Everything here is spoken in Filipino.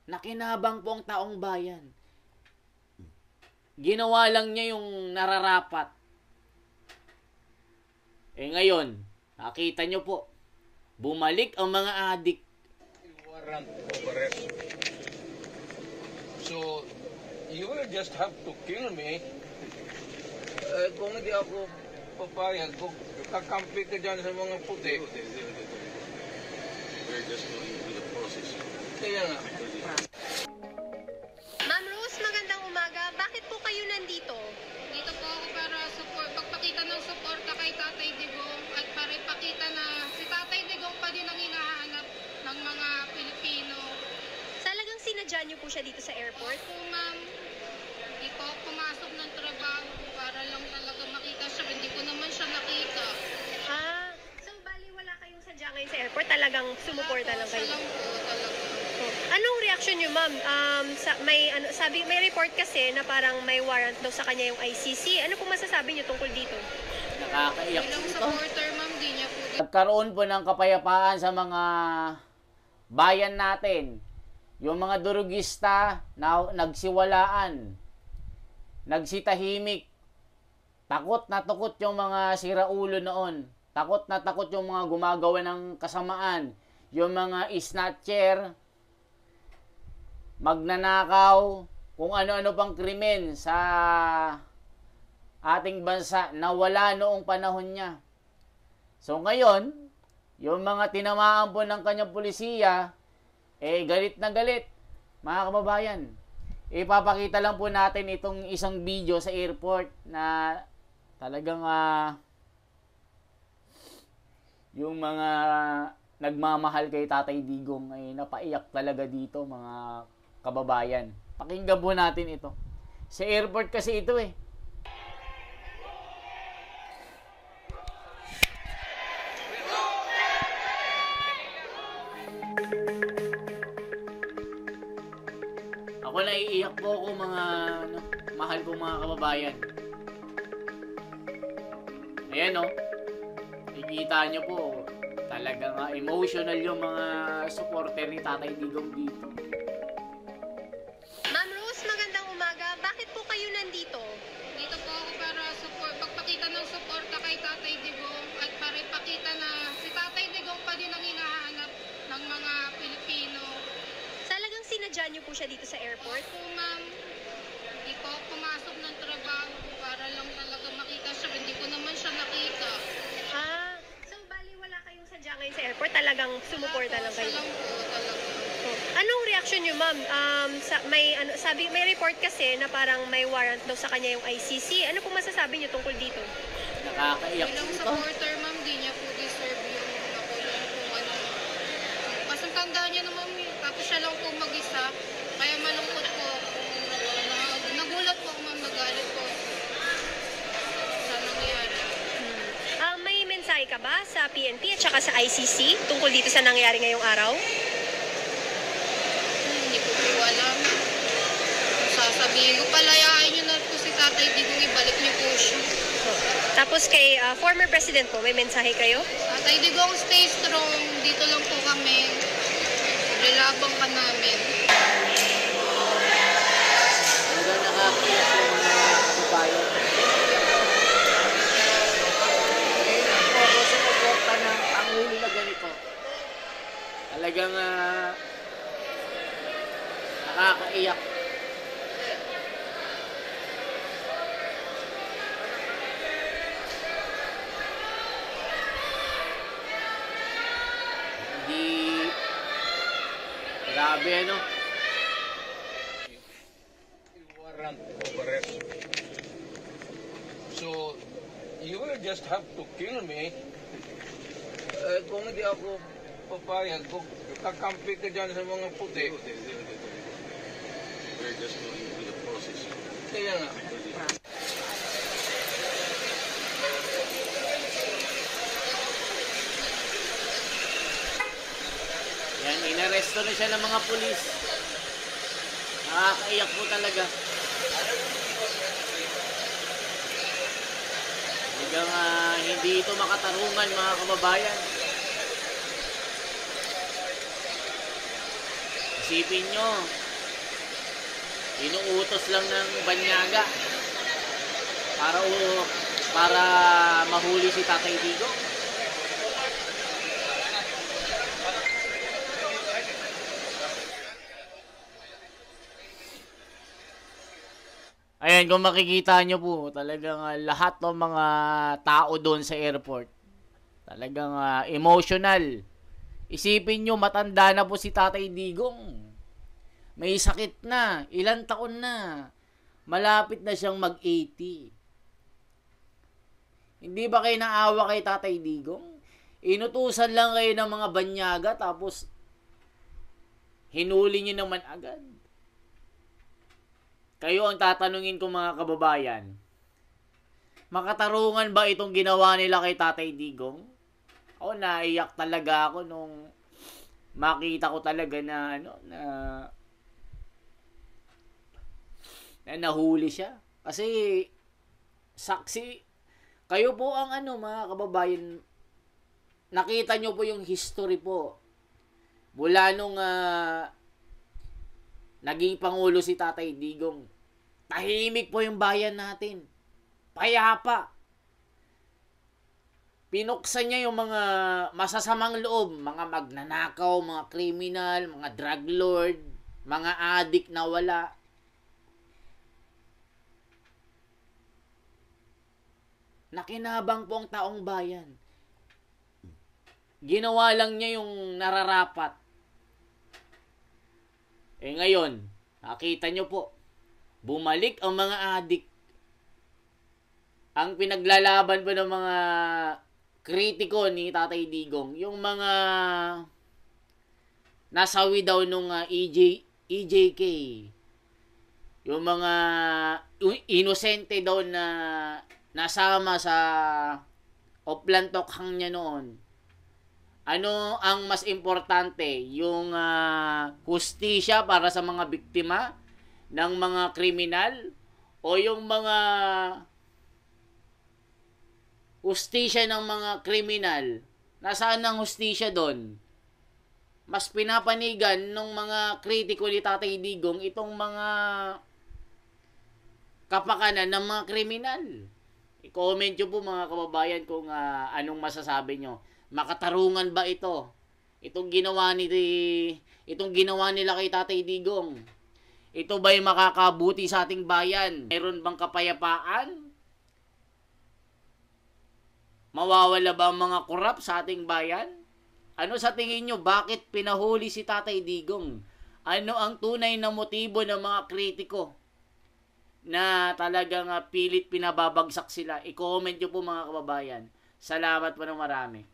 Nakinabang po ang taong bayan. Ginawa lang niya yung nararapat. Ngayon, nakita nyo po, bumalik ang mga adik. Warrant of arrest. So, you will just have to kill me. Kung hindi ako papayag, kung kakampi ka dyan sa mga puti. We're just going through the process. Kaya nga. Ma'am Rose, magandang umaga. Bakit po kayo nandito? Dito po ako para pagpakita ng suporta kay Tatay Digong at para ipakita na si Tatay Digong pa din ang hinahanap ng mga Pilipino. Talagang sinadya niyo po siya dito sa airport? Po ma'am, hindi po ako pumasok ng trabaho para lang talaga makita siya. Hindi ko naman siya nakita. So bali wala kayong sadya ngayon sa airport? Talagang sumuporta lang kayo? Siya lang po talaga. Anong reaction niyo, ma'am? May report kasi na parang may warrant daw sa kanya yung ICC. Ano po masasabi niyo tungkol dito? Nakakaiyak po Bilang ito. supporter ma'am, di niya po Nagkaroon po ng kapayapaan sa mga bayan natin. Yung mga durugista na nagsiwalaan, nagsitahimik. Takot na takot yung mga siraulo noon. Takot na takot yung mga gumagawa ng kasamaan. Yung mga snatcher, magnanakaw, kung ano-ano pang krimen sa ating bansa na wala noong panahon niya. So ngayon, yung mga tinamaan po ng kanyang pulisiya, galit na galit, mga kababayan. Ipapakita lang po natin itong isang video sa airport na talagang yung mga nagmamahal kay Tatay Digong ay napaiyak talaga dito, mga kababayan. Pakinggan po natin ito. Sa airport kasi ito eh. Ako naiiyak po ako mga mahal ko mga kababayan. Ayan o. Nakikita nyo po. Talagang emotional yung mga supporter ni Tatay Digong dito. Ma'am Rose, magandang umaga. Bakit po kayo nandito? Dito po ako para pagpakita ng suporta kay Tatay Digong at para ipakita na si Tatay Digong pa din ang hinahanap ng mga Pilipino. Talagang sinadya niyo po siya dito sa airport? Po ma'am, hindi po ako pumasok ng trabaho para lang talaga makita siya. Hindi ko naman siya nakita. So bali wala kayong sadya ngayon sa airport? Talagang sumuporta lang kayo? Siya lang po talaga. Anong reaction niyo, ma'am? May report kasi na parang may warrant daw sa kanya yung ICC. Ano po masasabi niyo tungkol dito? Nakakaiyak po Bilang ito. supporter ma'am, di niya po deserve yung nakulong kung ano. Kasi tandaan niya naman, tapos siya lang po mag-isa. Kaya malungkot po ako. Nagulat po ako ma'am, nagalit po sa nangyari. May mensahe ka ba sa PNP at saka sa ICC tungkol dito sa nangyari ngayong araw? Hindi ko po alam. Sasabihin ko, palayain niyo na po si Tatay Digong, ibalik niyo po siya. Tapos kay former president po, may mensahe kayo? Tatay Digong, stay strong. Dito lang po kami. Relabang ka namin. Talagang nakakaiyak yung mga kababayan. Ngayon po ako sumuporta ng Pangulo na ganito. Talagang nakakaiyak. Hindi grabe ano. Warrant of arrest. So, you will just have to kill me. Kung hindi ako papayag, kung kakampi ka dyan sa mga puti. We're just going through the process. Kaya nga. Yan, inaresto na siya ng mga pulis. Nakakaiyak po talaga. Talagang hindi ito makatarungan mga kababayan. Isipin nyo, inuutos lang ng banyaga para mahuli si Tatay Digong. Ayan, kung makikita nyo po, talagang lahat ng mga tao doon sa airport, talagang emotional. Isipin nyo, matanda na po si Tatay Digong. May sakit na, ilang taon na. Malapit na siyang mag-80. Hindi ba kayo naawa kay Tatay Digong? Inutusan lang kayo ng mga banyaga, tapos hinuli nyo naman agad. Kayo ang tatanungin ko mga kababayan, makatarungan ba itong ginawa nila kay Tatay Digong? O naiyak talaga ako nung makita ko talaga na na nahuli siya. Kasi saksi, kayo po ang mga kababayan, nakita nyo po yung history po. Mula nung naging Pangulo si Tatay Digong, tahimik po yung bayan natin. Payapa. Pinuksan niya yung mga masasamang loob, mga magnanakaw, mga kriminal, mga drug lord, mga adik na wala. Nakinabang po ang taong bayan. Ginawa lang niya yung nararapat. Ngayon, nakita nyo po, bumalik ang mga adik. Ang pinaglalaban po ng mga kritiko ni Tatay Digong, yung mga nasawi daw nung EJK. Yung mga inosente daw na nasama sa Oplantokhang niya noon. Ano ang mas importante? Yung hustisya para sa mga biktima ng mga kriminal o yung mga hustisya ng mga kriminal? Nasaan ang hustisya doon? Mas pinapanigan ng mga kritiko ni Tatay Digong itong mga kapakanan ng mga kriminal. I-comment nyo po mga kababayan kung anong masasabi nyo. Makatarungan ba ito? Itong ginawa nila kay Tatay Digong. Ito ba'y makakabuti sa ating bayan? Mayroon bang kapayapaan? Mawawala ba ang mga korap sa ating bayan? Ano sa tingin nyo? Bakit pinahuli si Tatay Digong? Ano ang tunay na motibo ng mga kritiko na talagang pilit pinababagsak sila? I-comment nyo po mga kababayan. Salamat po ng marami.